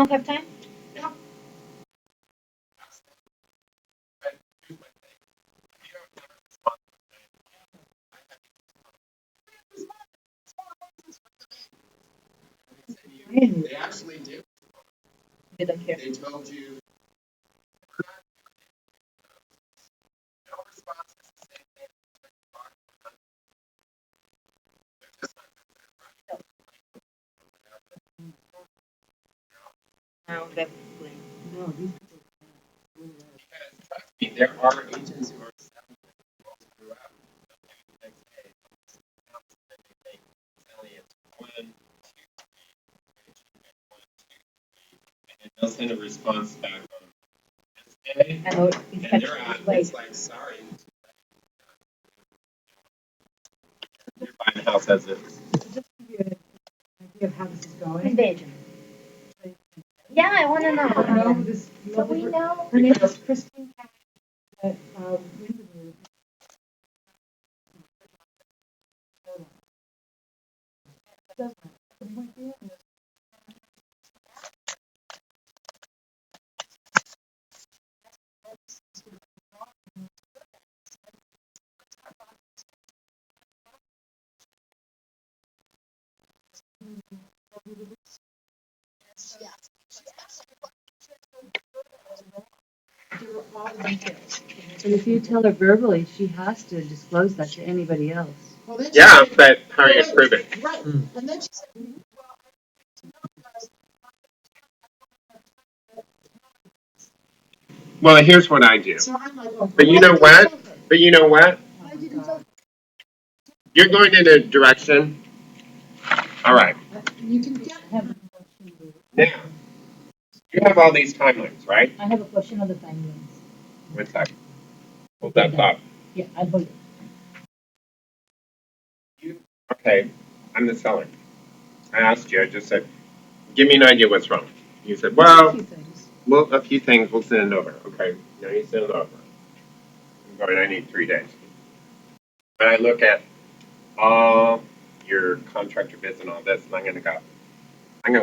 don't have time? They actually do. They don't care. They told you. No response is the same thing. No, that No, these Because trust me, there are agents who are selling throughout. The next day, and they think selling it to 1, 2, 3, and then they'll send a response back on this day, I know and they're out. It's like, sorry, you're buying a house as is. just to give you an idea of how this is Who's going. the agent? Yeah, I want to I know know. this. So we know. Her name is Christine at Windermere. But if you tell her verbally, she has to disclose that to anybody else. Yeah, but how are you prove it? Right. And then she said, Well, here's what I do. so I'm like, oh, But you why know didn't what? tell her? But you know what? Why didn't you tell her? You're going in a direction. All right. You can get Now, you have all these timelines, right? I have a question on the timelines. One second. Hold that thought. Yeah, I'll hold it. Okay, I'm the seller. I asked you, I just said, give me an idea what's wrong. You said, well, a few things, we'll send it over. Okay, now you send it over. I'm going, I need 3 days. And I look at all your contractor bids and all this, and I'm going to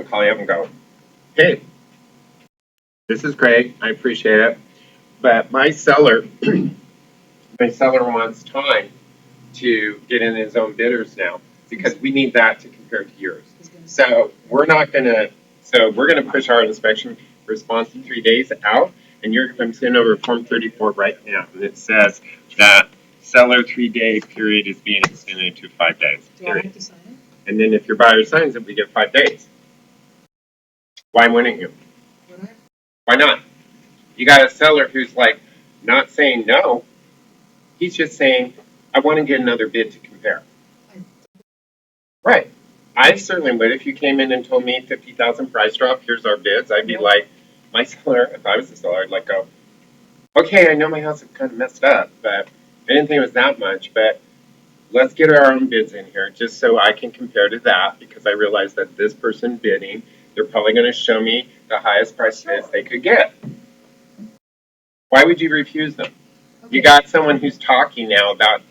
call you up and go, hey, this is great, I appreciate it, but my seller wants time to get in his own bidders now because we need that to compare to yours. So we're gonna push our inspection response to 3 days out, and I'm sending over Form 34 right now, and it says that seller 3-day period is being extended to 5 days. Do I have to sign it? And then if your buyer signs it, we get 5 days. Why wouldn't you? Would I? Why not? You got a seller who's like not saying no. He's just saying, I want to get another bid to compare. Right. I certainly would. If you came in and told me 50,000 price drop, here's our bids, I'd be like, my seller, if I was the seller, I'd like go, okay, I know my house is kind of messed up, but I didn't think it was that much, but let's get our own bids in here just so I can compare to that because I realize that this person bidding, they're probably going to show me the highest price bids they could get. Why would you refuse them? You got someone who's talking now about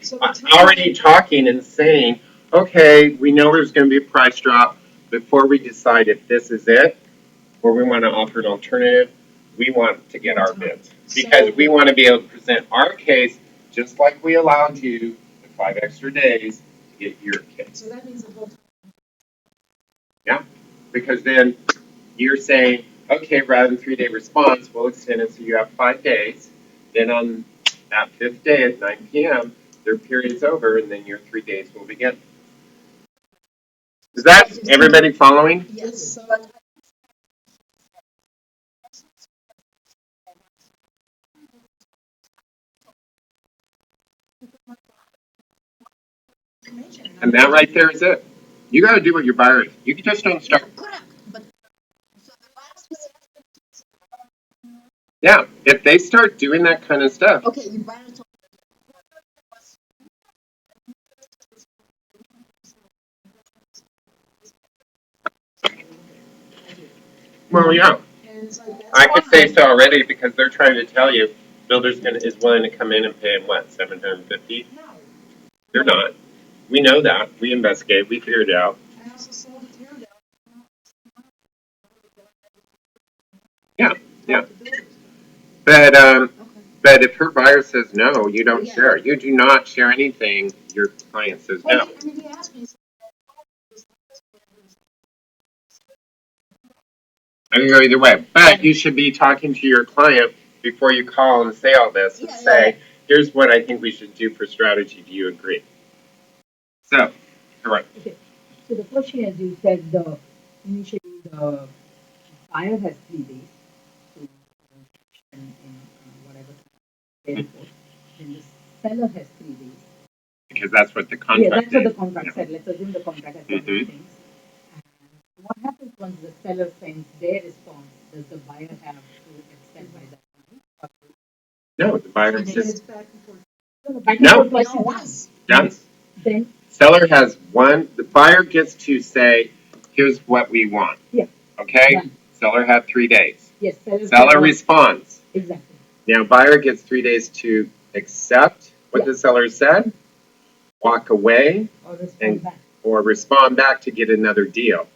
already talking and saying, okay, we know there's going to be a price drop. Before we decide if this is it or we want to offer an alternative, we want to get our bids because we want to be able to present our case just like we allowed you the 5 extra days to get your case. So that means the whole time. Yeah, because then you're saying, okay, rather than 3-day response, we'll extend it so you have 5 days. Then on that 5th day at 9 p.m., their period's over, and then your 3 days will begin. Is that everybody following? Yes. So And that right there is it. You got to do what your buyer is. You just don't start. correct. But so the last Yeah, if they start doing that kind of stuff. okay, your buyer told Well, yeah, and it's like that's I could fine. say so already because they're trying to tell you builder's is willing to come in and pay him what, $750? No. They're not. We know that. We investigate. We figured it out. I also sold a tear down. Yeah, yeah. Talk to builders. But Okay. but if her buyer says no, you don't Yeah. share. You do not share anything. Your client says Well, no. he asked me, he said, I can go either way. But you should be talking to your client before you call and say all this and Yeah, say, here's what I think we should do for strategy. Do you agree? So, correct. Okay, so the question, as you said, initially the buyer has 3 days to in whatever they report. Then the seller has 3 days. Because that's what the Yeah, contract that's what the is. contract Yeah. said. Let's assume the contract has said Mhm. these things. And what happens once the seller sends their response? Does the buyer have to extend by that time? No, the buyer and just it's back and forth. Back and No. forth twice No, in once. done. Then, Seller has one. The buyer gets to say, here's what we want. Yeah. Okay? Done. Seller had 3 days. yes, Seller responds. exactly. Now, buyer gets 3 days to accept what Yeah. the seller said, walk away, Or respond And- back. or respond back to get another deal.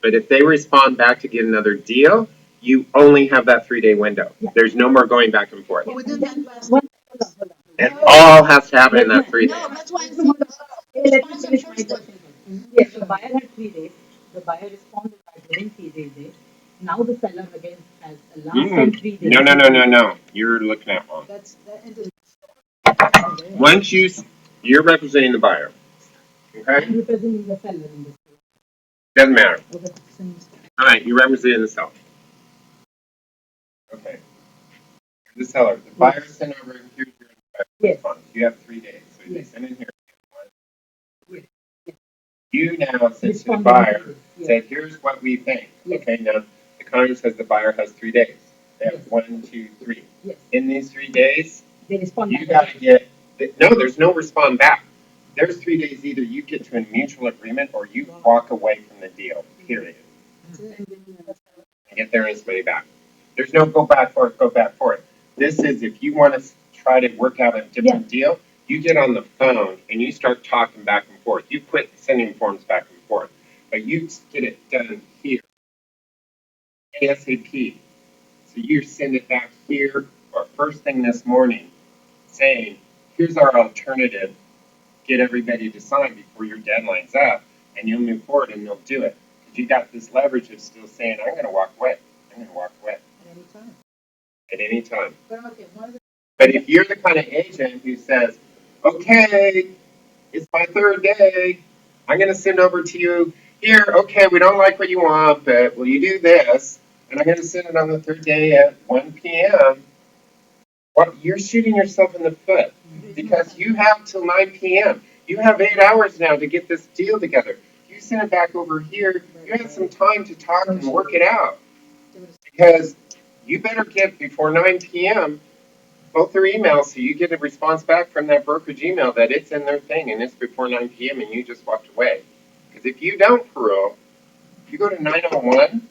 But if they respond back to get another deal, you only have that 3-day window. Yeah. There's no more going back and forth. But we did that last. Hold on. It all has to happen in that 3 days. No, that's why I'm Hold saying. on. Let me Response finish on my first one. question. Yes, the buyer had 3 days. The buyer responded back within 3 days. Now the seller again has the last time 3 days. No. You're looking at wrong. That's, that ended. Once you're representing the buyer. Okay? I'm representing the seller in this case. Doesn't matter. Okay. All right, you're representing the seller. Okay. The seller. The buyer sent over, here's your Yes. response. You have 3 days. So they Yes. send in here. Yes. You now sent to the Respond buyer, within 3 days. Yes. said, here's what we think. Yes. Okay, now the contract says the buyer has 3 days. They have Yes. 1, 2, 3. Yes. In these 3 days, They respond you back. gotta get, no, there's no respond back. There's 3 days, either you get to a mutual agreement or you walk away from the deal, period. And get their money back. There's no go back for it. This is if you wanna try to work out a different deal, you get on the phone and you start talking back and forth. You quit sending forms back and forth, but you get it done here, ASAP. So you send it back here or first thing this morning, saying, here's our alternative. Get everybody to sign before your deadline's up, and you'll move forward and they'll do it. Because you got this leverage of still saying, I'm going to walk away. I'm going to walk away At any time. at any time. But okay, one of the. But if you're the kind of agent who says, okay, it's my 3rd day, I'm going to send over to you, here, okay, we don't like what you want, but will you do this? And I'm going to send it on the 3rd day at 1 p.m. Well, you're shooting yourself in the foot because you have till 9 p.m. You have 8 hours now to get this deal together. You send it back over here, you have some time to talk and work it out. Because you better get before 9 p.m. both their emails so you get a response back from that brokerage email that it's in their thing and it's before 9 p.m. and you just walked away. Because if you don't, Pearl, if you go to 901,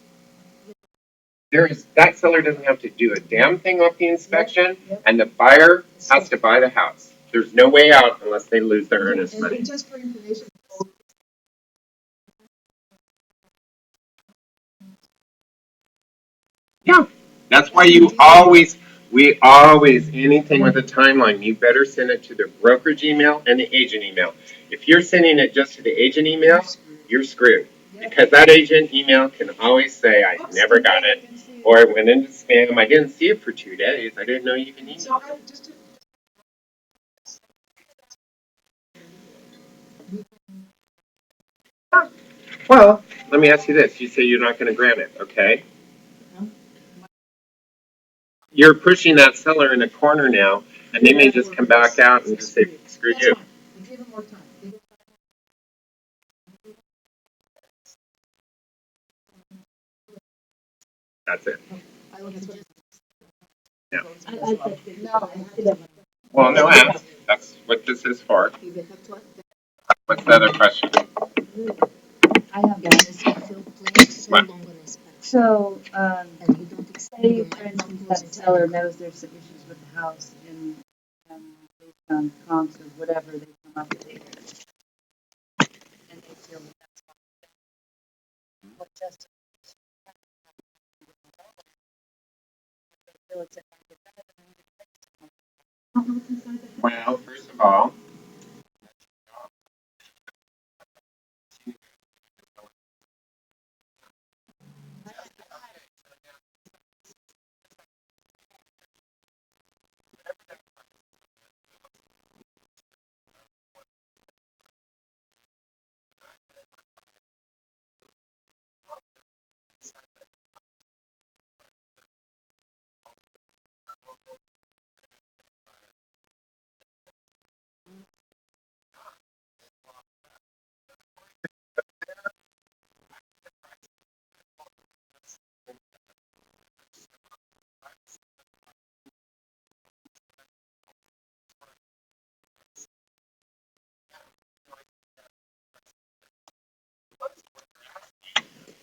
that seller doesn't have to do a damn thing off the inspection, and the buyer has to buy the house. There's no way out unless they lose their earnest money. And just for information. Yeah, that's why we always, anything with a timeline, you better send it to the brokerage email and the agent email. If you're sending it just to the agent email, you're screwed. Because that agent email can always say, I never got it, or it went into spam, I didn't see it for 2 days, I didn't know you can So email. just to. Well, let me ask you this, you say you're not gonna grant it, okay? You're pushing that seller in a corner now, and they may just come back out and just say, screw That's you. fine. We give them more time. That's it. I don't have to. Yeah. I'll text it. No, I have to. Well, no, that's what this is for. You get that to us? What's the other question? I have one. What? So, say for instance that seller knows there's some issues with the house and based on comps or whatever they come up with it. And they feel that that's what justification. feel it's a I don't know what's inside the house. Well, first of all,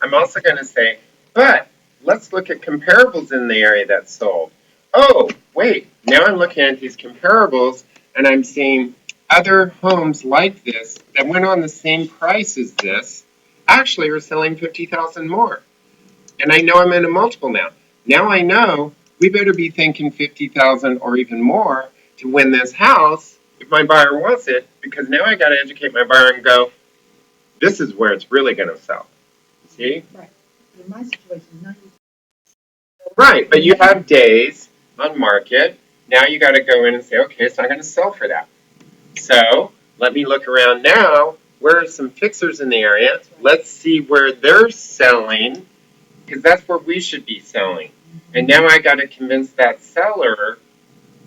I'm also going to say, but let's look at comparables in the area that's sold. Oh, wait, now I'm looking at these comparables and I'm seeing other homes like this that went on the same price as this actually are selling 50,000 more. And I know I'm in a multiple now. Now I know we better be thinking 50,000 or even more to win this house if my buyer wants it, because now I got to educate my buyer and go, this is where it's really going to sell. See? Right. In my situation, 90. Right, but you have days on market. Now you got to go in and say, okay, it's not going to sell for that. So let me look around now. Where are some fixers in the area? Let's see where they're selling, because that's where we should be selling. And now I got to convince that seller.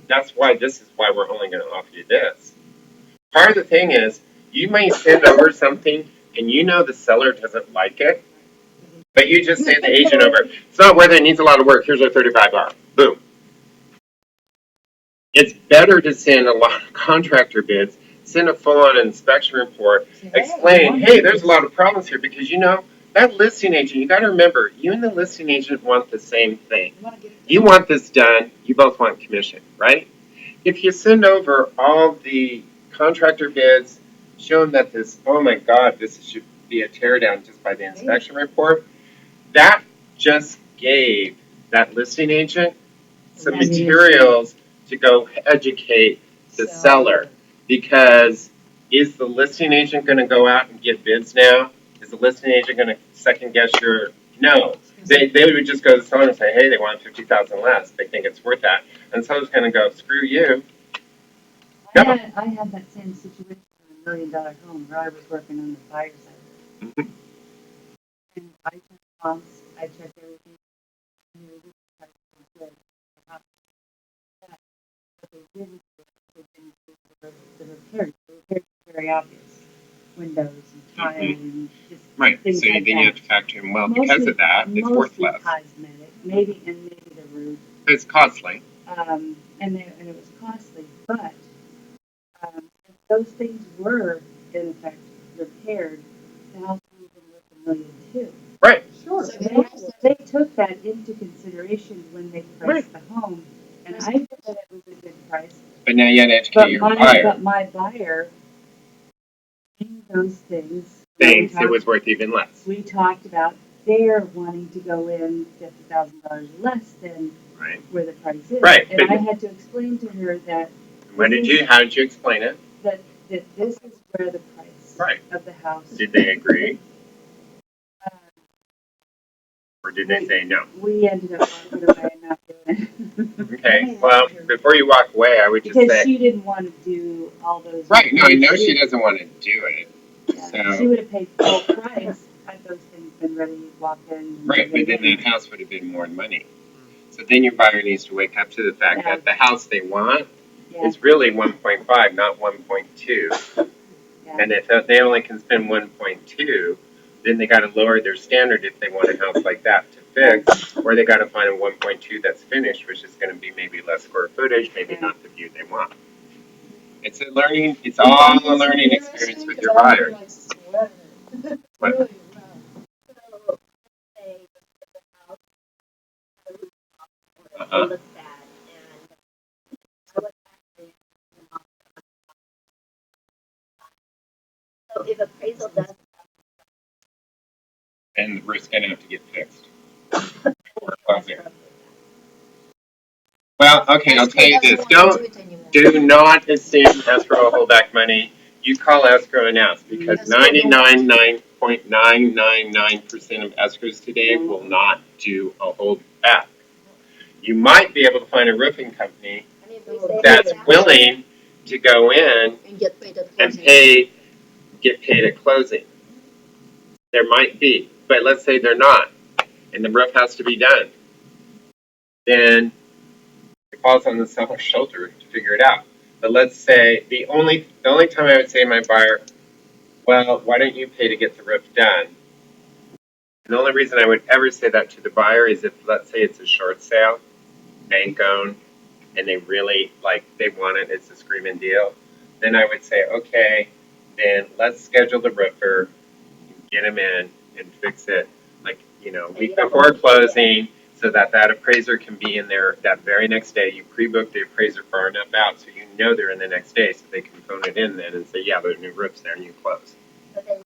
That's why this is why we're only going to offer you this. Part of the thing is, you may send over something and you know the seller doesn't like it, but you just say to the agent over, it's not worth it, it needs a lot of work, here's our 35 hour. Boom. It's better to send a lot of contractor bids, send a full-on inspection report, explain, hey, there's a lot of problems here, because you know, that listing agent, you gotta remember, you and the listing agent want the same thing. You want this done, you both want commission, right? If you send over all the contractor bids, show them that this, oh my God, this should be a tear down just by the inspection report, that just gave that listing agent some materials to go educate the seller. Because is the listing agent going to go out and get bids now? Is the listing agent going to second guess your? No. They would just go to the seller and say, hey, they want 50,000 less. They think it's worth that. And the seller's going to go, screw you. No. I had that same situation in $1 million home where I was working on the fire side. Mhm. And I checked pumps, I checked everything. And it was like, good. But they didn't do they didn't do the repairs. The repairs were very obvious. Windows and tile and just Right. things So like then you have that. to factor in, well, because of that, it's worth Mostly less. cosmetic, maybe the roof. It's costly. And it was costly, but if those things were in effect repaired, the house would have been worth $1,000,000 too. Right. Sure. So they took that into consideration when they priced the home, and I think that it was a good price. But now you have to educate But your my buyer. but my buyer, in those things, Thinks it was worth even less. we talked about they're wanting to go in $50,000 less than Right. where the price is. Right, And but- I had to explain to her that How did you explain it? that this is where the price Right. of the house. Did they agree? uh, Or did they say no? We ended up walking away and not doing it. Okay, well, before you walk away, I would just Because say. she didn't want to do all those. Right, no, I know she doesn't want to do it. Yeah, So. she would have paid full price had those things been ready to walk in. Right, but then that house would have been more money. So then your buyer needs to wake up to the fact that the house they want Yeah, is really 1.5, not 1.2. yeah. And if they only can spend 1.2, then they got to lower their standard if they want a house like that to fix, or they got to find a 1.2 that's finished, which is going to be maybe less square footage, maybe not the view they want. It's a learning. It's all a learning experience with your buyer. What? Really, So, say, the house, Uh-huh. it looks bad, and I was actually, so if appraisal does, And we're going to have to get fixed. that's Closing. roughly Well, okay, I'll tell you this. Do not assume escrow will hold back money. You call escrow and ask, because 99.999% of escrows today will not do a hold back. You might be able to find a roofing company And if we say that's that, willing to go in And get paid at and closing. get paid at closing. There might be, but let's say they're not, and the roof has to be done. Then it falls on the seller's shoulder to figure it out. But let's say the only time I would say to my buyer, well, why don't you pay to get the roof done? And the only reason I would ever say that to the buyer is if, let's say, it's a short sale, bank owned, and they really they want it, it's a screaming deal. Then I would say, okay, then let's schedule the roofer, get him in, and fix it week before closing, so that that appraiser can be in there that very next day. You pre-book the appraiser far enough out so you know they're in the next day, so they can phone it in then and say, yeah, there's new roofs there, and you close. but then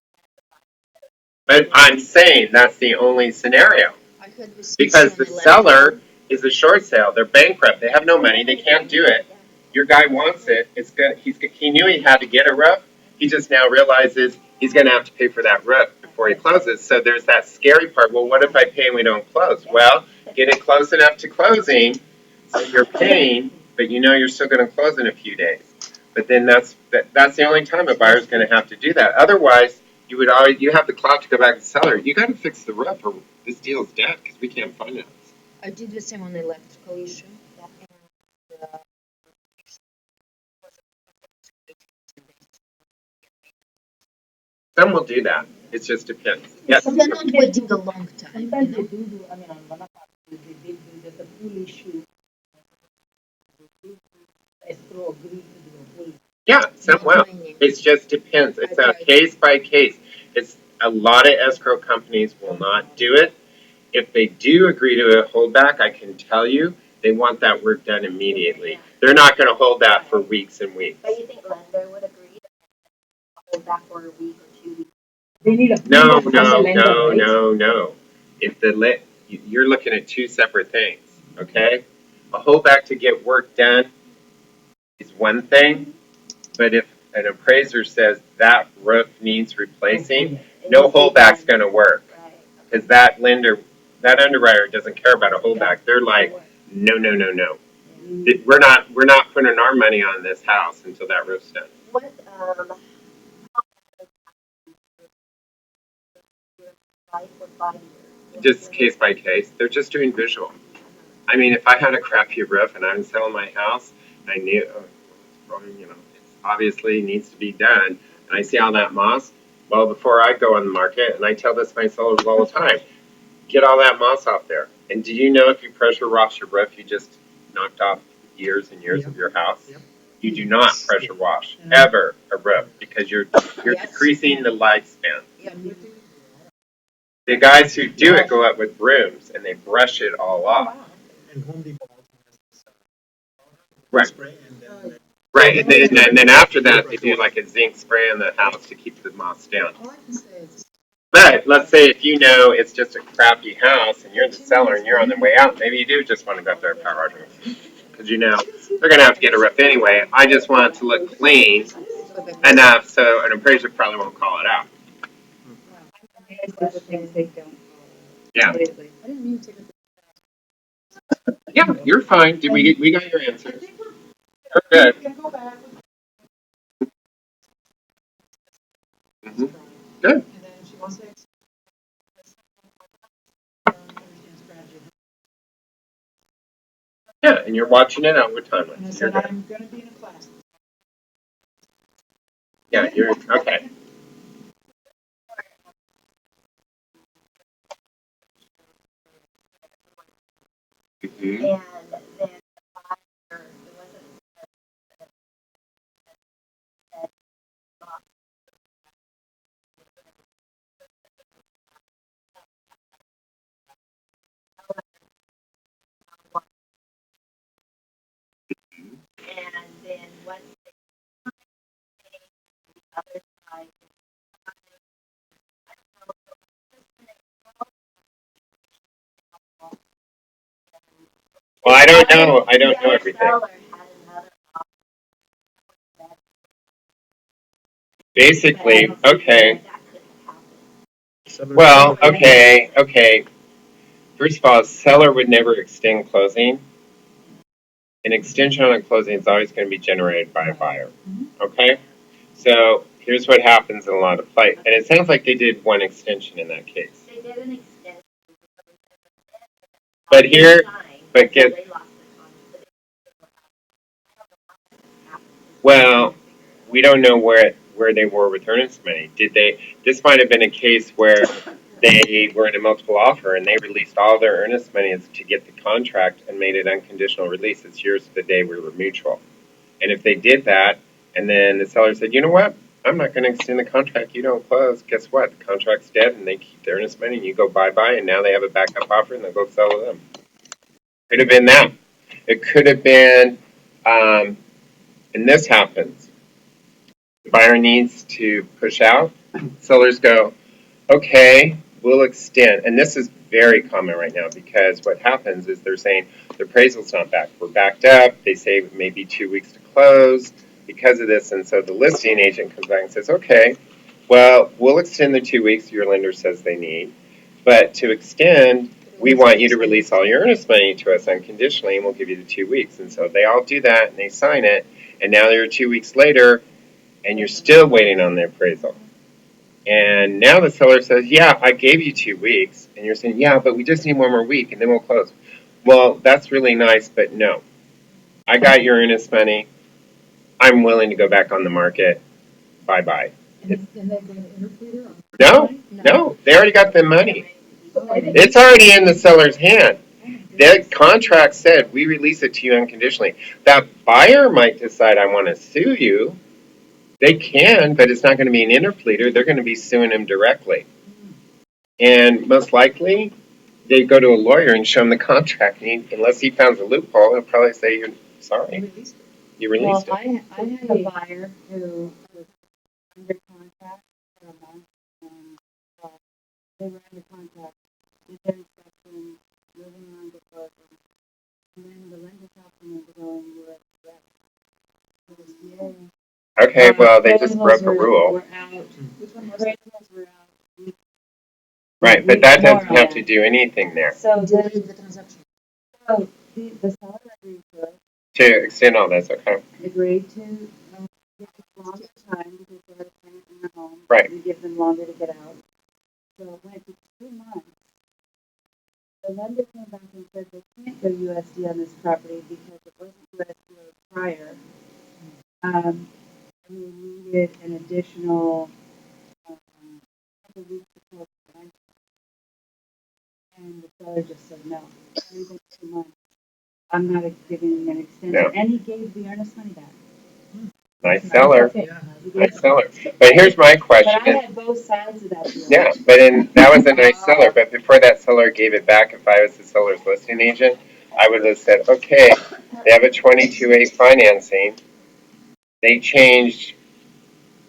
But I'm saying that's the only scenario, I heard this because the on seller is a short sale. They're bankrupt. They have no money. They can't do it. Your guy wants it. It's good. He knew he had to get a roof. He just now realizes he's going to have to pay for that roof before he closes. So there's that scary part. Well, what if I pay and we don't close? Well, get it close enough to closing so you're paying, but you know you're still going to close in a few days. But then that's the only time a buyer's going to have to do that. Otherwise, you have the clock to go back to the seller. You got to fix the roof, or this deal's dead because we can't finance. I did the same on the electrical issue. Some will do that. It just depends. Yes. But they're not waiting a long time, you Sometimes they know? do, I mean, on one of our, they did do, there's a full issue. Escrow agreed to do a full. Yeah, some will. Complaining. It just depends. It's a case by case. It's a lot of escrow companies will not do it. If they do agree to a holdback, I can tell you they want that work done immediately. They're not going to hold that for weeks and weeks. but you think lender would agree to hold back for a week or 2 weeks? They need a No, approval from the no, lender, no, right? no. If you're looking at two separate things, okay? A holdback to get work done is one thing, but if an appraiser says that roof needs replacing, no holdback's going to work, Right. because that underwriter doesn't care about a holdback. They're like, no, no, no, no. We're not putting our money on this house until that roof's done. What, life for 5 years? Just case by case. They're just doing visual. I mean, if I had a crappy roof and I'm selling my house, I knew, it's probably, it obviously needs to be done, and I see all that moss. Well, before I go on the market, and I tell this to my sellers all the time, get all that moss off there. And do you know if you pressure wash your roof, you just knocked off years and years of your house? Yep. You do not pressure wash ever a roof, because you're decreasing the lifespan. The guys who do it go out with brooms and they brush it all off. And Home Depot also has this Right. spray, and then Right, and then after that, they do like a zinc spray on the house to keep the moss down. All I can say is, But let's say if you know it's just a crappy house and you're the seller and you're on the way out, maybe you do just want to go up there and power wash it. Because they're going to have to get a roof anyway. I just want it to look clean enough so an appraiser probably won't call it out. Things they don't. Yeah. I didn't mean to take it. Yeah, you're fine. We got your I answers. think we're We're good. gonna go back Mhm. Good. and then she wants to understand strategy. Yeah, and you're watching it out with And I timelines. You're said, good. I'm gonna be in a class. Yeah, you're okay. Mhm. And then the buyer, it wasn't. And then once they pay the other side, Well, I don't know. I don't The know other everything. seller had another offer Basically, that okay. that could have happened. Seller Well, said- okay. First of all, a seller would never extend closing. An extension on a closing is always going to be generated by a buyer. Okay? So here's what happens in a lot of fights. And it sounds like they did one extension in that case. They did an extension. But here, but so get, they lost the contract. well, we don't know where they were with earnest money. Did they? This might have been a case where they were in a multiple offer and they released all their earnest money to get the contract and made it unconditional release. It's yours to the day we were mutual. And if they did that, and then the seller said, you know what? I'm not going to extend the contract. You don't close. Guess what? The contract's dead, and they keep their earnest money, and you go bye-bye, and now they have a backup offer, and they'll go sell to them. Could have been that. It could have been, and this happens. The buyer needs to push out. Sellers go, okay, we'll extend. And this is very common right now because what happens is they're saying the appraisal's not back. We're backed up. They say maybe 2 weeks to close because of this. And so the listing agent comes back and says, okay, well, we'll extend the 2 weeks your lender says they need. But to extend, we want you to release all your earnest money to us unconditionally, and we'll give you the 2 weeks. And so they all do that, and they sign it. And now they're 2 weeks later, and you're still waiting on the appraisal. And now the seller says, yeah, I gave you 2 weeks. And you're saying, yeah, but we just need one more week, and then we'll close. Well, that's really nice, but no. I got your earnest money. I'm willing to go back on the market. Bye-bye. And then go to interpleader on. No, they already got the money. Oh, I didn't- It's already in the seller's hand. That contract said we release it to you unconditionally. That buyer might decide I want to sue you. They can, but it's not going to be an interpleader. They're going to be suing him directly. And most likely, they go to a lawyer and show him the contract. And unless he found a loophole, he'll probably say, "You're sorry, you released it." I had a buyer who was under contract for a month, and they were under contract, did their inspection, moving on to closing, and then the lender talked them into going US. It was yay. Okay, well, they just broke a Appraisals rule. were out. Which one was it? Appraisals were out. Right, but that doesn't have to do anything there So the transaction. So the seller agreed to it, to extend all this, okay? agreed to give them longer time because they had a tenant in their home. Right. We give them longer to get out. So it went to 2 months. The lender came back and said they can't go USD on this property because it wasn't USD prior. And we needed an additional couple weeks to close the rent. And the seller just said no. Everything's 2 months. I'm not giving an extension. No. And he gave the earnest money back. Nice seller, Yeah. nice seller. But here's my But question. I had both sides of that deal. Yeah, but that was a nice seller. But before that seller gave it back, if I was the seller's listing agent, I would have said, okay, they have a 22-8 financing. They changed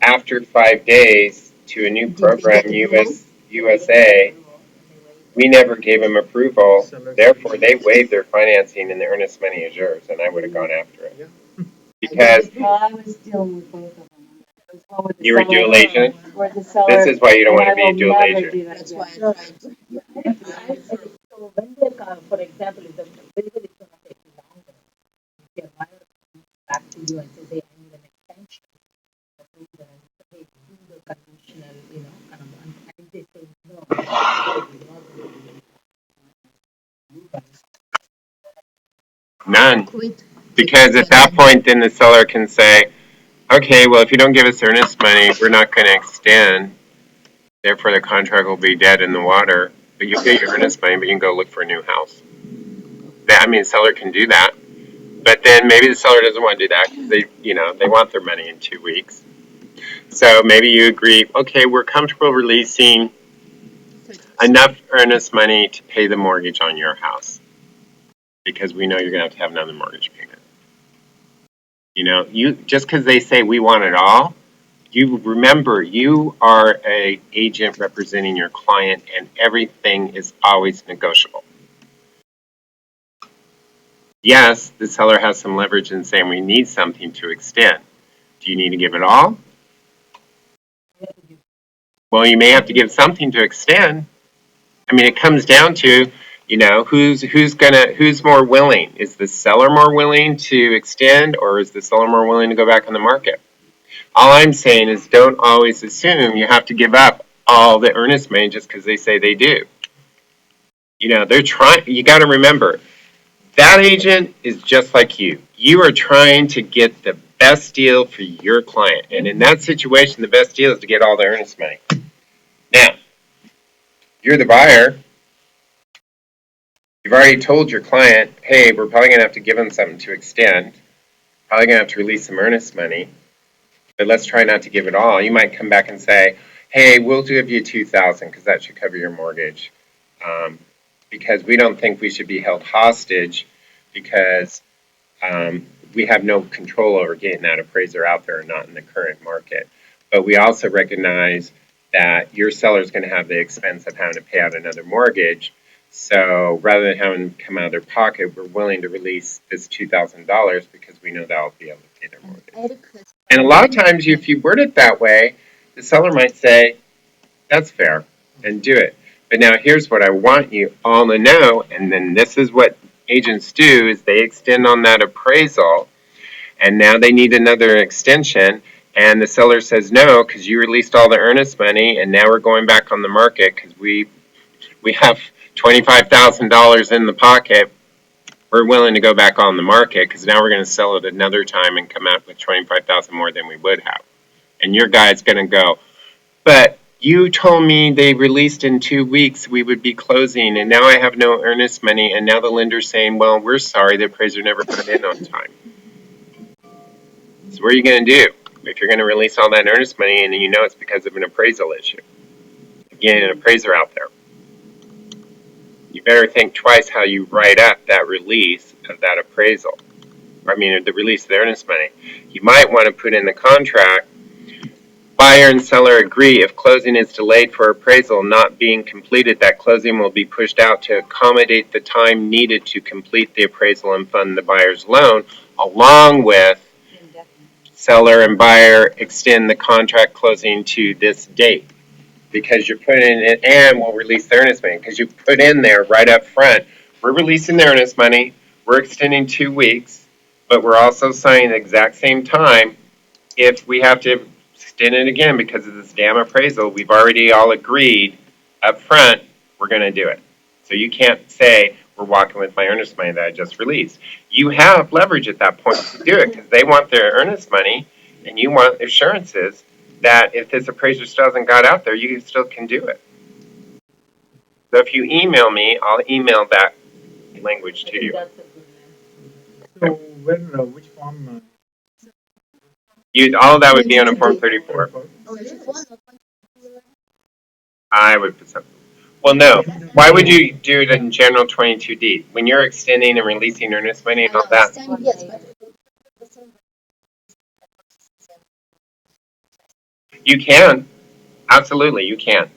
after 5 days to a new program, USA. We never gave them approval. Therefore, they waived their financing, and the earnest money is yours. And I would have gone after it because Well, I was dealing with both of them. It was one with the you were seller, dual agent. or the seller. This is why you don't want to and I be a will dual never agent. do that That's again. why I tried. So when they come, for example, if the appraisal is going to take longer, if a buyer comes back to you and says, hey, I need an extension, appraisal, and say, hey, do the conventional, kind of, and if they say no, you are going to be you guys. None. Quit. Because at that point, then the seller can say, okay, well, if you don't give us earnest money, we're not going to extend. Therefore, the contract will be dead in the water. But you'll get your earnest money, but you can go look for a new house. The seller can do that. But then maybe the seller doesn't want to do that because they want their money in 2 weeks. So maybe you agree, okay, we're comfortable releasing enough earnest money to pay the mortgage on your house because we know you're going to have another mortgage payment. You just because they say we want it all, you remember you are a agent representing your client, and everything is always negotiable. yes, the seller has some leverage in saying we need something to extend. Do you need to give it all? Well, you may have to give something to extend. I mean, it comes down to, who's more willing? Is the seller more willing to extend, or is the seller more willing to go back on the market? All I'm saying is don't always assume you have to give up all the earnest money just because they say they do. They're trying. You got to remember that agent is just like you. You are trying to get the best deal for your client, and in that situation, the best deal is to get all the earnest money. Now, you're the buyer. You've already told your client, hey, we're probably going to have to give them something to extend. Probably going to have to release some earnest money, but let's try not to give it all. You might come back and say, hey, we'll give you $2,000 because that should cover your mortgage. Because we don't think we should be held hostage because we have no control over getting that appraiser out there or not in the current market. But we also recognize that your seller is going to have the expense of having to pay out another mortgage. So rather than having to come out of their pocket, we're willing to release this $2,000 because we know that will be able to pay their mortgage. And a lot of times, if you word it that way, the seller might say, that's fair, and do it. But now here's what I want you all to know, and then this is what agents do, is they extend on that appraisal, and now they need another extension, and the seller says no, because you released all the earnest money, and now we're going back on the market because we have $25,000 in the pocket. We're willing to go back on the market because now we're going to sell it another time and come out with $25,000 more than we would have. And your guy's going to go, but you told me they released in 2 weeks we would be closing, and now I have no earnest money, and now the lender's saying, well, we're sorry, the appraiser never put it in on time. So what are you going to do if you're going to release all that earnest money and you know it's because of an appraisal issue? Again, an appraiser out there. You better think twice how you write up that release of that appraisal. The release of the earnest money. You might want to put in the contract, buyer and seller agree if closing is delayed for appraisal not being completed, that closing will be pushed out to accommodate the time needed to complete the appraisal and fund the buyer's loan, along with seller and buyer extend the contract closing to this date. Because you're putting it, and we'll release the earnest money, because you put in there right up front, we're releasing the earnest money, we're extending 2 weeks, but we're also signing the exact same time if we have to extend it again because of this damn appraisal. We've already all agreed up front we're going to do it. So you can't say we're walking with my earnest money that I just released. You have leverage at that point to do it because they want their earnest money and you want assurances that if this appraiser still hasn't got out there, you still can do it. So if you email me, I'll email that language to you. So which form? All of that would be on a Form 34. I would put something. Well, no. Why would you do it in general 22D? When you're extending and releasing earnest money and all that, you can. Absolutely, you can.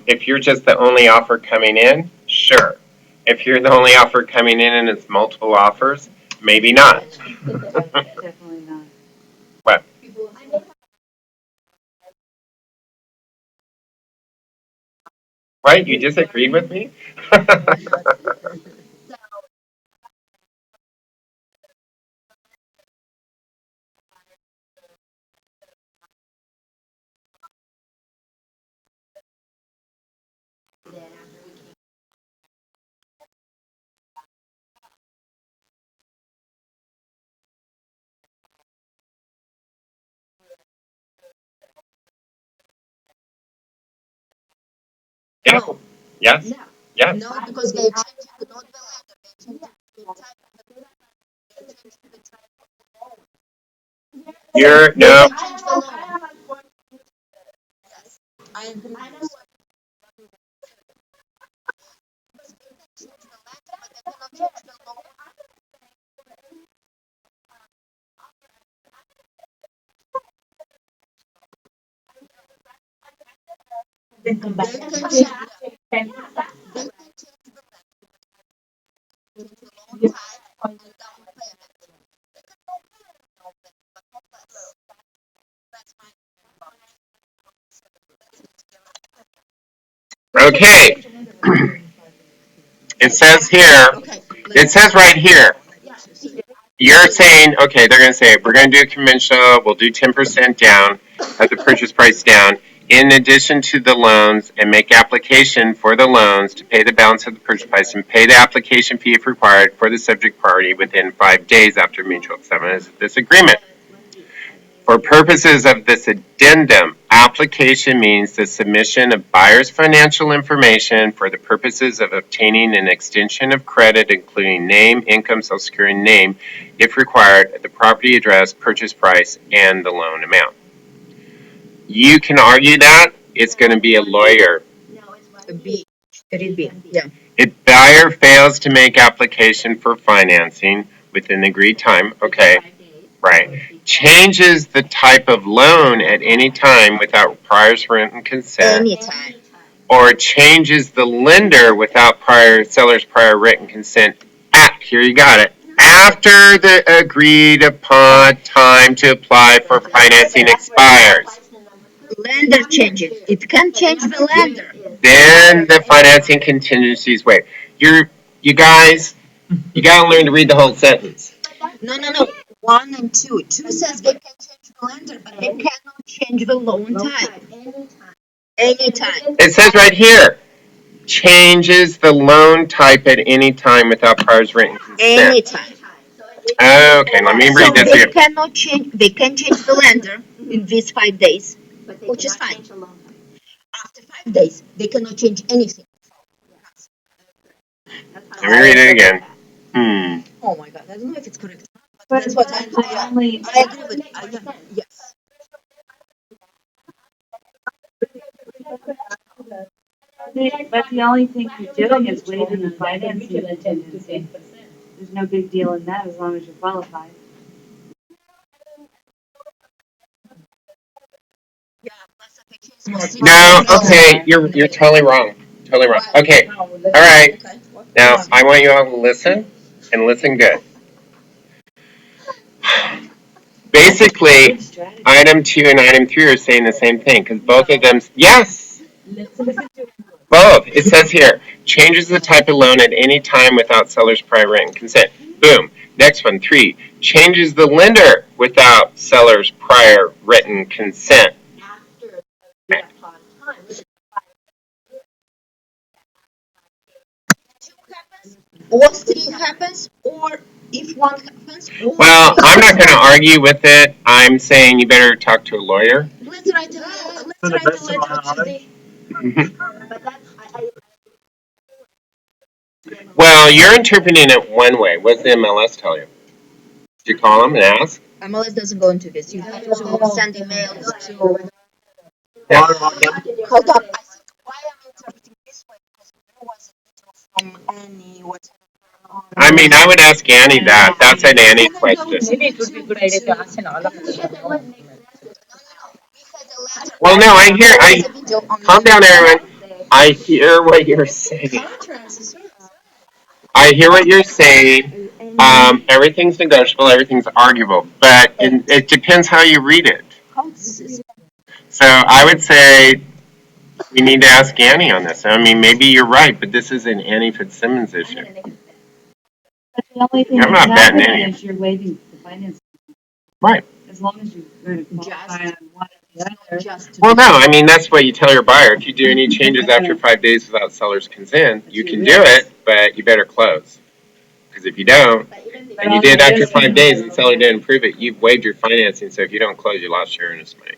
If you're just the only offer coming in, sure. If you're the only offer coming in and it's multiple offers, maybe not. Definitely not. What? What? You disagreed with me? Yeah. Yes. Yes. You're no. Okay, it says here, it says right here, you're saying, okay, they're going to say, we're going to do a conventional, we'll do 10% down, at the purchase price down, in addition to the loans, and make application for the loans to pay the balance of the purchase price and pay the application fee if required for the subject party within 5 days after mutual acceptance of this agreement. For purposes of this addendum, application means the submission of buyer's financial information for the purposes of obtaining an extension of credit, including name, income, social security name, if required, the property address, purchase price, and the loan amount. You can argue that. It's going to be a lawyer. No, it's one. A B. Read B. Yeah. If buyer fails to make application for financing within the agreed time, okay, right, changes the type of loan at any time without prior written consent, Anytime. or changes the lender without seller's prior written consent, here you got it, after the agreed upon time to apply for financing expires. Lender changes. It can change the lender. Then the financing contingencies waive. You guys, you gotta learn to read the whole sentence. No. 1 and 2. 2 says they can change the lender, but they cannot change the loan type. Anytime. It says right here, changes the loan type at any time without prior written consent. Anytime. Okay, let me read this they again. cannot change. They can change the lender in these 5 days, which is fine. After 5 days, they cannot change anything. Let me read it again. Oh my God, I don't know if it's correct. But That's what I agree with. Yes. But the only thing you're doing is waiving the financing contingency. There's no big deal in that as long as you're qualified. No, okay, you're totally wrong. Totally wrong. Okay, all right. Now I want you all to listen and listen good. Basically, item 2 and item 3 are saying the same thing because both of them. Yes. Both. It says here, changes the type of loan at any time without seller's prior written consent. Boom. Next one, 3, changes the lender without seller's prior written consent. Or 3 happens, or if 1 happens. Well, I'm not going to argue with it. I'm saying you better talk to a lawyer. Let's write a letter today. But that's, Well, you're interpreting it one way. What does the MLS tell you? Did you call them and ask? MLS doesn't go into this. You have to send emails to. Yeah. Hold on. I think why I'm interpreting this way because there was a video from Annie. I mean, I would ask Annie that. That's an Annie question. Maybe it would be a good idea to ask Well, no, calm down, everyone. I hear what you're saying. I hear what you're saying. Everything's negotiable, everything's arguable, but it depends how you read it. So I would say we need to ask Annie on this. I mean, maybe you're right, but this is an Annie Fitzsimmons issue. But the only thing I'm that's not betting happening any. is you're waiving the financing. Right. As long as you're going to qualify on one or the other. Well, no, I mean, that's what you tell your buyer. If you do any changes after 5 days without seller's consent, you can do it, but you better close. Because if you don't, and you did after 5 days and seller didn't approve it, you've waived your financing. So if you don't close, you lost your earnest money.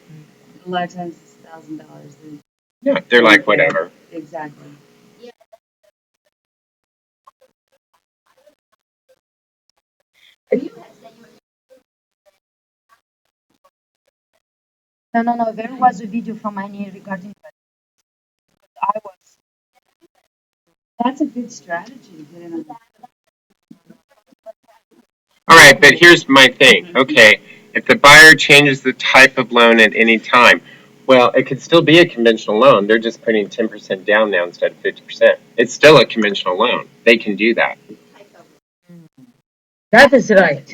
A lot of times it's $1,000. Yeah, they're like, whatever. Exactly. No. There was a video from Annie regarding that. I was. That's a good strategy to get in on. All right, but here's my thing. Okay, if the buyer changes the type of loan at any time, well, it could still be a conventional loan. They're just putting 10% down now instead of 50%. It's still a conventional loan. They can do that. That is right.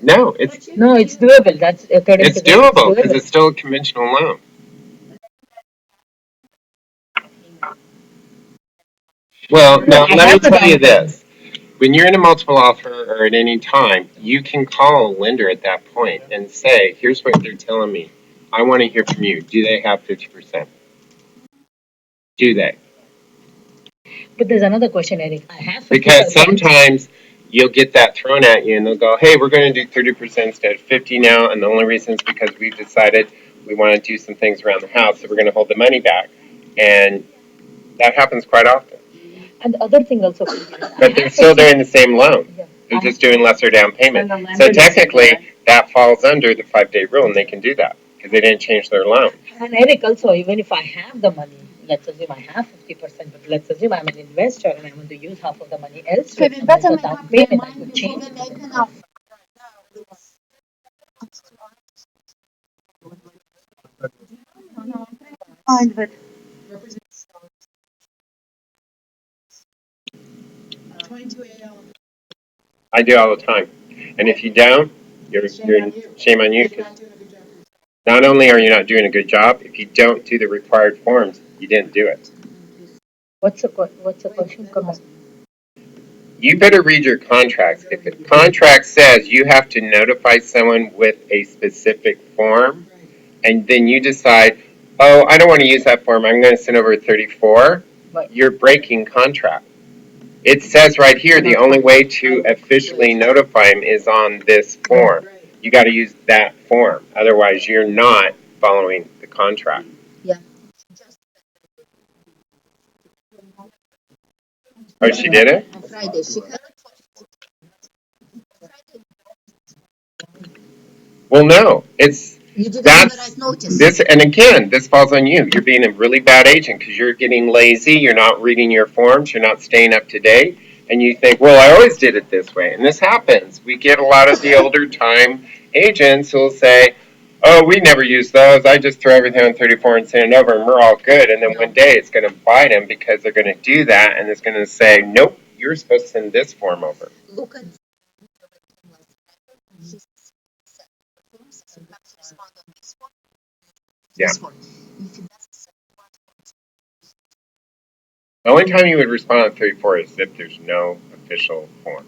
No, it's No, it's doable. That's according it's to them, it's doable because doable. it's still a conventional loan. Well, No, now I let me have the tell you down payment. this. When you're in a multiple offer or at any time, you can call a lender at that point and say, here's what they're telling me. I want to hear from you. Do they have 50%? Do they? But there's another question, Eric. I have Because 50%. sometimes you'll get that thrown at you and they'll go, hey, we're going to do 30% instead of 50 now. And the only reason is because we've decided we want to do some things around the house. So we're going to hold the money back. And that happens quite often. And the other thing also, But they're still doing the same loan. Yeah. They're just doing lesser down payment. And the So lender doesn't technically, care. that falls under the 5-day rule, and they can do that because they didn't change their loan. And Eric, also, even if I have the money, let's assume I have 50%, but let's assume I'm an investor and I want to use half of the money elsewhere. Okay, we And better there's a make down up their payment, I mind could before change we it. make an offer. Fine, but Represents 22 AL. I do all the time. And if you don't, you're shame on you. You're 'Cause not doing a good job. not only are you not doing a good job, if you don't do the required forms, you didn't do it. What's the question? Come on. You better read your contracts. If the contract says you have to notify someone with a specific form, and then you decide, oh, I don't want to use that form, I'm going to send over 34, Right. you're breaking contract. It says right here the only way to officially notify him is on this form. You got to use that form. Otherwise, you're not following the contract. yeah. Oh, she did it? On Friday, she had Well, no. you didn't That's give a right notice. this, and again, this falls on you. You're being a really bad agent because you're getting lazy. You're not reading your forms. You're not staying up to date, and you think, well, I always did it this way. And this happens. We get a lot of the older time agents who'll say, oh, we never use those. I just throw everything on 34 and send it over, and we're all good. And then one day it's going to bite them because they're going to do that, and it's going to say, nope, you're supposed to send this form over. Look at Yeah. this one. If it The only time you would respond on 34 is if there's no official form.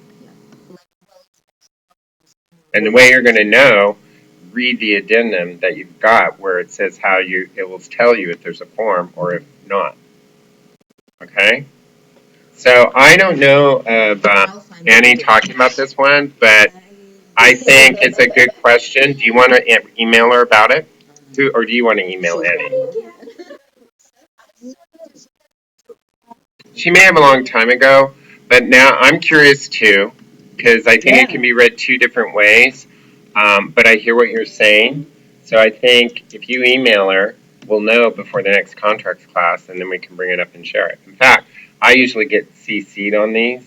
And the way you're going to know, read the addendum that you've got where it says it will tell you if there's a form or if not. Okay? So I don't know about Annie talking about this one, but I think it's a good question. Do you want to email her about it? Or do you want to email Annie? She may have a long time ago, but now I'm curious too, because I think it can be read two different ways. But I hear what you're saying. So I think if you email her, we'll know before the next contracts class, and then we can bring it up and share it. In fact, I usually get CC'd on these,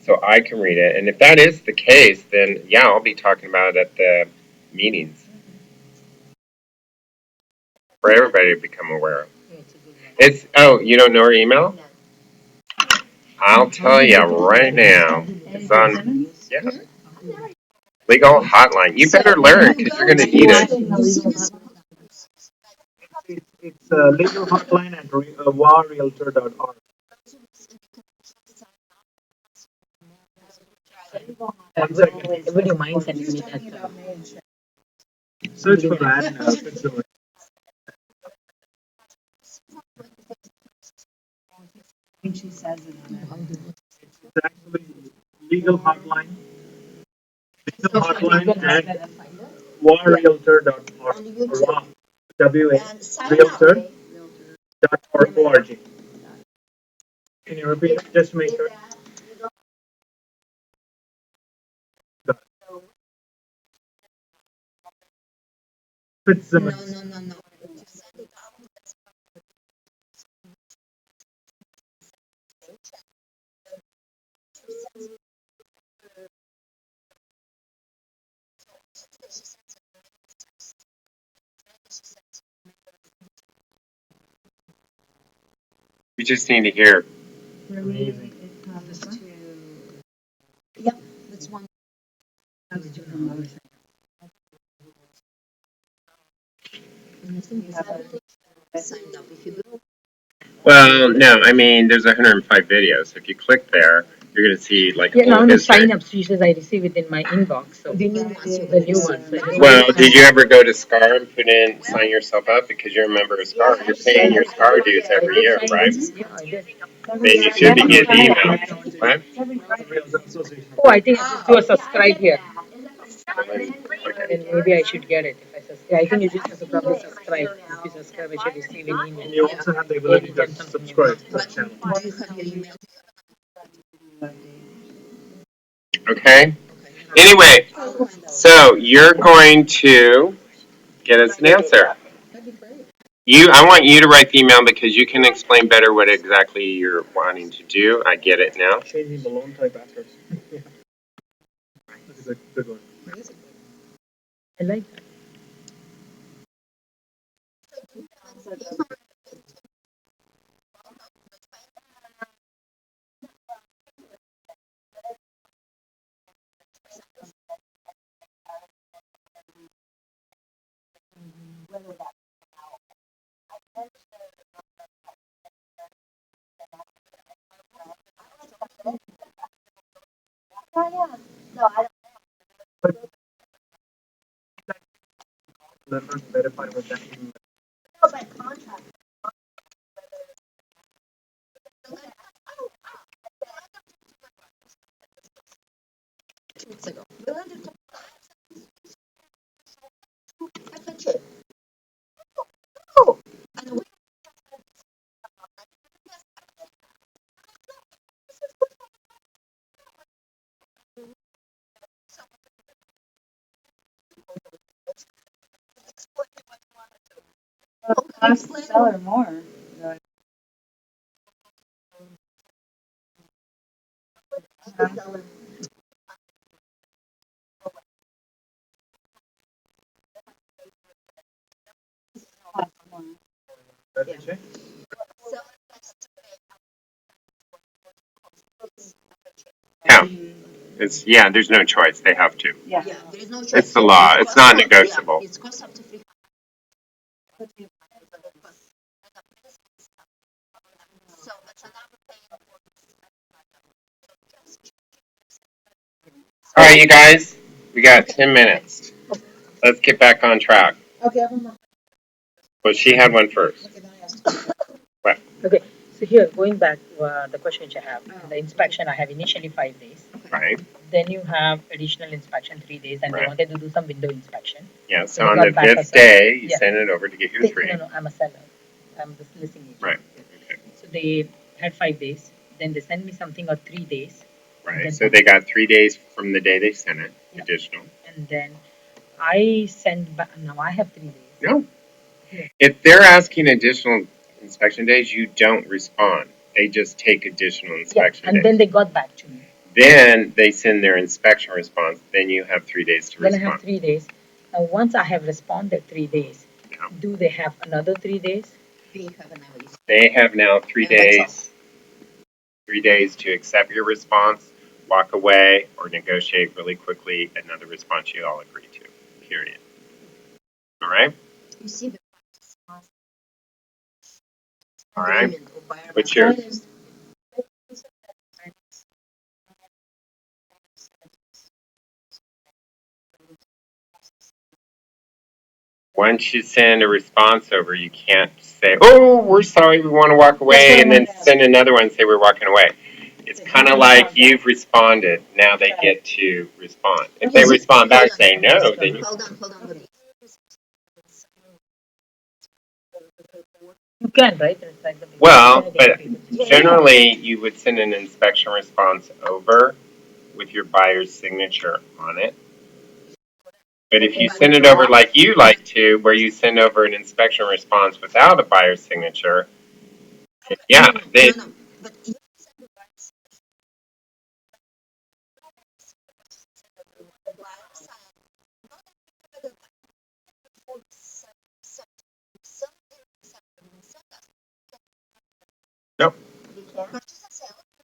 so I can read it. And if that is the case, then yeah, I'll be talking about it at the meetings for everybody to become aware of. You don't know her email? I'll tell you right now. It's on, yeah, legal hotline. You better learn because you're going to need it. It's legal hotline at warrealtor.org. One second. Would you mind sending me He's talking that? about May and Shay. Search for Ann Fitzgerald. And she says it on it. It's actually legal hotline. Legal hotline at warrealtor.org. WA realtor.org. Can you repeat it just to make sure? Fitzsimmons. no. We just need to hear. For me, it comes to Yep, that's one. Signed up. If you go, Well, no, I mean, there's 105 videos. So if you click there, you're going to see like Yeah, a no, whole on the history. sign-ups, she says I receive it in my inbox, so. the new ones you The will new receive. ones, I just Well, want to- did you ever go to SCAR and put in, sign yourself up because you're a member of SCAR? You're paying your SCAR dues every year, right? Yeah, I did. Then you should be getting emails, right? Oh, I think I have to do a subscribe here. Okay. Then maybe I should get it if I subscribe. I think you just have to probably subscribe. If you subscribe, I should receive an email. And you also have the ability to subscribe to the But channel. do you have your email? Okay. Anyway, so you're going to get us an answer. I want you to write the email because you can explain better what exactly you're wanting to do. I get it now. Changing the loan type after. Yeah. That is a good one. I like that. The first verify with that. Weeks ago. We landed to FHA. Oh, and we Cost the seller more. FHA? Yeah. There's no choice. They have to. yeah, there is no choice. It's the law. It's not cost up- negotiable. Yeah, it's cost up to 300. So it's another thing. All right, you guys, we got 10 minutes. Let's get back on track. Okay, I'm on. Well, she had one first. Okay, then I asked. Okay, so here, going back to the question which I have, the inspection, I have initially 5 days. Right. Then you have additional inspection 3 days, and they Right. wanted to do some window inspection. Yeah, So so they on got the back fifth us day, you Yeah. send it over to get your three. No, I'm a seller. I'm the listing agent. Right. Okay. So they had 5 days. Then they sent me something or 3 days. Right. Then- So they got 3 days from the day they sent it, Yeah. additional. And then I send back. Now I have 3 days. No. Yeah. If they're asking additional inspection days, you don't respond. They just take additional Yeah, inspection and days. then they got back to me. Then they send their inspection response. Then you have 3 days to Then I respond. have 3 days. Now once I have responded 3 days, Yeah. do they have another 3 days? They have an hour. They have now 3 And that's all. days. 3 days to accept your response, walk away, or negotiate really quickly another response you all agree to. Period. All right. You see the All right. agreement of buyer. What's yours? Once you send a response over, you can't say, "Oh, we're sorry, we want to walk away," and then send another one and say we're walking away. It's kind of like you've responded. Now they get to respond. If they respond back saying no, then you. Hold on, Ruby. You can, right? It's like the Well, but generally, you would send an inspection response over with your buyer's signature on it. But if you send it over like you like to, where you send over an inspection response without a buyer's signature, yeah, they. No, but you said the buyer's Nope.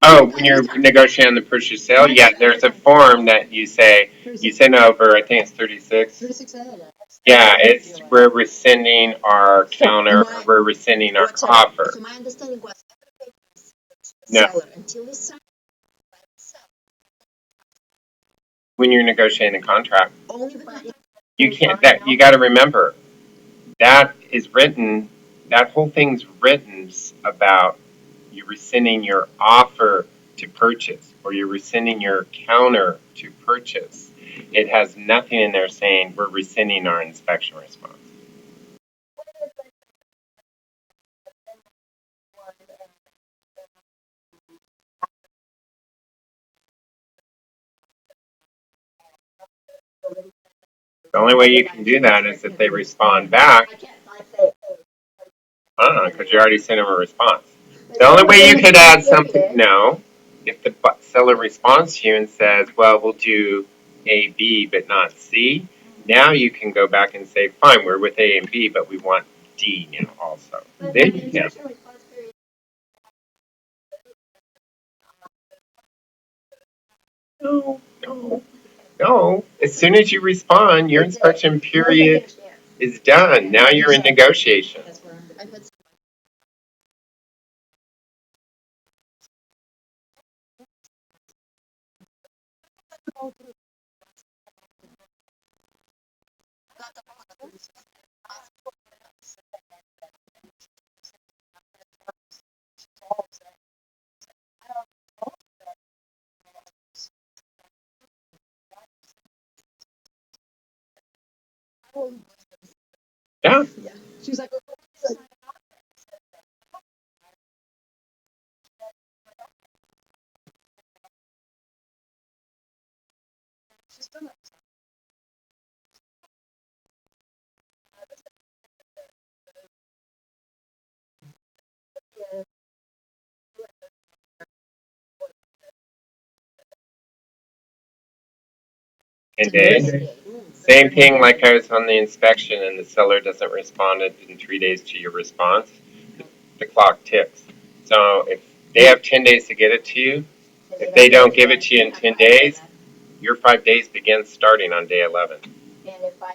Oh, when you're negotiating the purchase sale, yeah, there's a form that you say, you send over, I think it's 36. 36A. Yeah, it's, we're rescinding our counter, or we're rescinding our offer. So my understanding was every No. seller until they sign by themselves. When you're negotiating a contract, Only with my you can't, that, you gotta remember, that is written, that whole thing's written about you rescinding your offer to purchase, or you're rescinding your counter to purchase. It has nothing in there saying we're rescinding our inspection response. The only way you can do that is if they respond back. Because you already sent them a response. The only way you could add something, no, if the seller responds to you and says, well, we'll do A, B, but not C, now you can go back and say, fine, we're with A and B, but we want D now also. Then you can. No, no, no. As soon as you respond, your inspection period is done. Now you're in negotiation. That's where I've had Yeah. she's like, she's done that. And days. Same thing like I was on the inspection and the seller doesn't respond in 3 days to your response, the clock ticks. So if they have 10 days to get it to you, if they don't give it to you in 10 days, your 5 days begins starting on day 11. And if I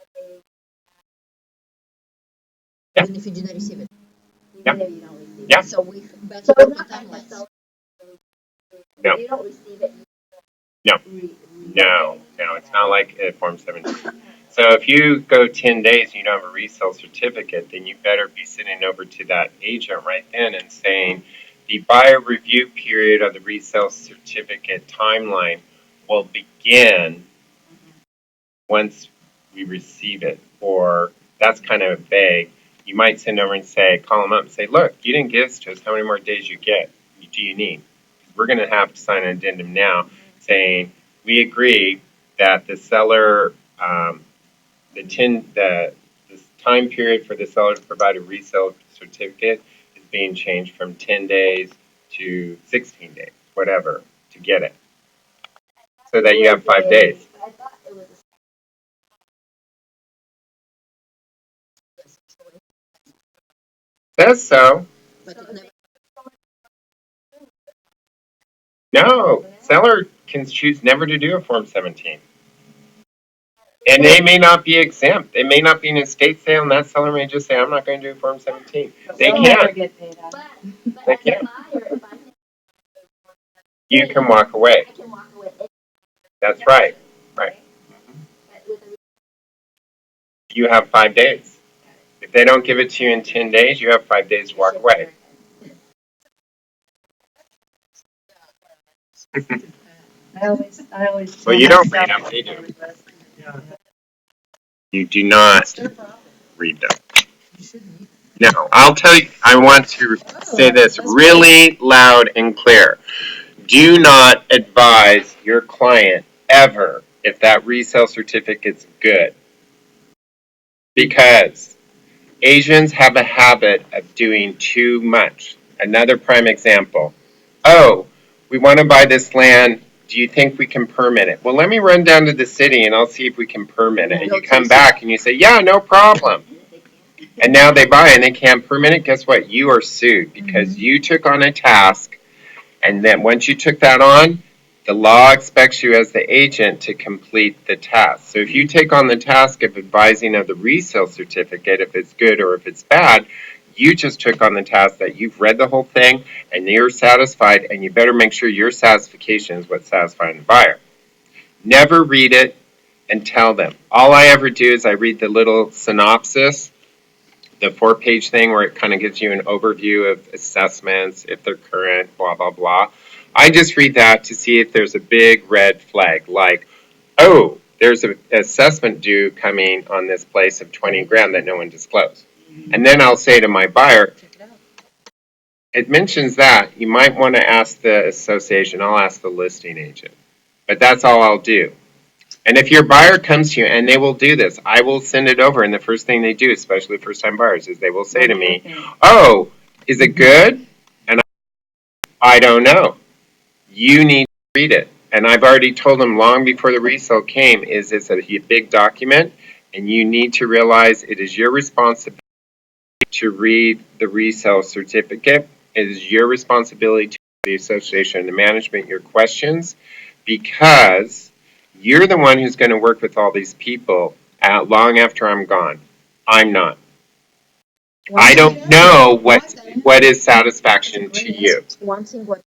Yeah. even if you didn't receive it. Yeah. even if you don't receive Yeah. it. So we better So put it's the not like the timelines. seller. No. If you don't receive it, No. No, it's not like Form 17. So if you go 10 days and you don't have a resale certificate, then you better be sitting over to that agent right then and saying, the buyer review period of the resale certificate timeline will begin once we receive it. Or that's kind of vague. You might send over and say, call them up and say, look, you didn't give this to us. How many more days do you need? We're going to have to sign an addendum now saying, we agree that the seller, the time period for the seller to provide a resale certificate is being changed from 10 days to 16 days, whatever, to get it. So that you have 5 days. I thought it was Says so. But it never. No, seller can choose never to do a Form 17. And they may not be exempt. They may not be in a estate sale, and that seller may just say, I'm not going to do a Form 17. They They'll never can't. get paid out. But They as a can't. buyer, if I think You can walk away. I can walk away. That's right. Right. But with a You have 5 days. If they don't give it to you in 10 days, you have 5 days to walk away. I always. Well, you don't read them, they do. You do not read them. No, I'll tell you, I want to say this really loud and clear. Do not advise your client ever if that resale certificate's good. Because Asians have a habit of doing too much. Another prime example. Oh, we want to buy this land. Do you think we can permit it? Well, let me run down to the city and I'll see if we can permit it. And you come back and you say, yeah, no problem. And now they buy and they can't permit it. Guess what? You are sued because you took on a task And then once you took that on, the law expects you as the agent to complete the task. So if you take on the task of advising of the resale certificate, if it's good or if it's bad, you just took on the task that you've read the whole thing and you're satisfied, and you better make sure your satisfaction is what's satisfying the buyer. Never read it and tell them. All I ever do is I read the little synopsis, the 4-page thing where it kind of gives you an overview of assessments, if they're current, blah, blah, blah. I just read that to see if there's a big red flag, like, oh, there's an assessment due coming on this place of 20 grand that no one disclosed. And then I'll say to my buyer, it mentions that, you might want to ask the association, I'll ask the listing agent. But that's all I'll do. And if your buyer comes to you, and they will do this, I will send it over, and the first thing they do, especially first-time buyers, is they will say to me, oh, is it good? And I don't know. You need to read it. And I've already told them long before the resale came, is it's a big document, and you need to realize it is your responsibility to read the resale certificate. It is your responsibility to the association and the management your questions, because you're the one who's going to work with all these people long after I'm gone. I'm not. I don't know what is satisfaction to you. One thing what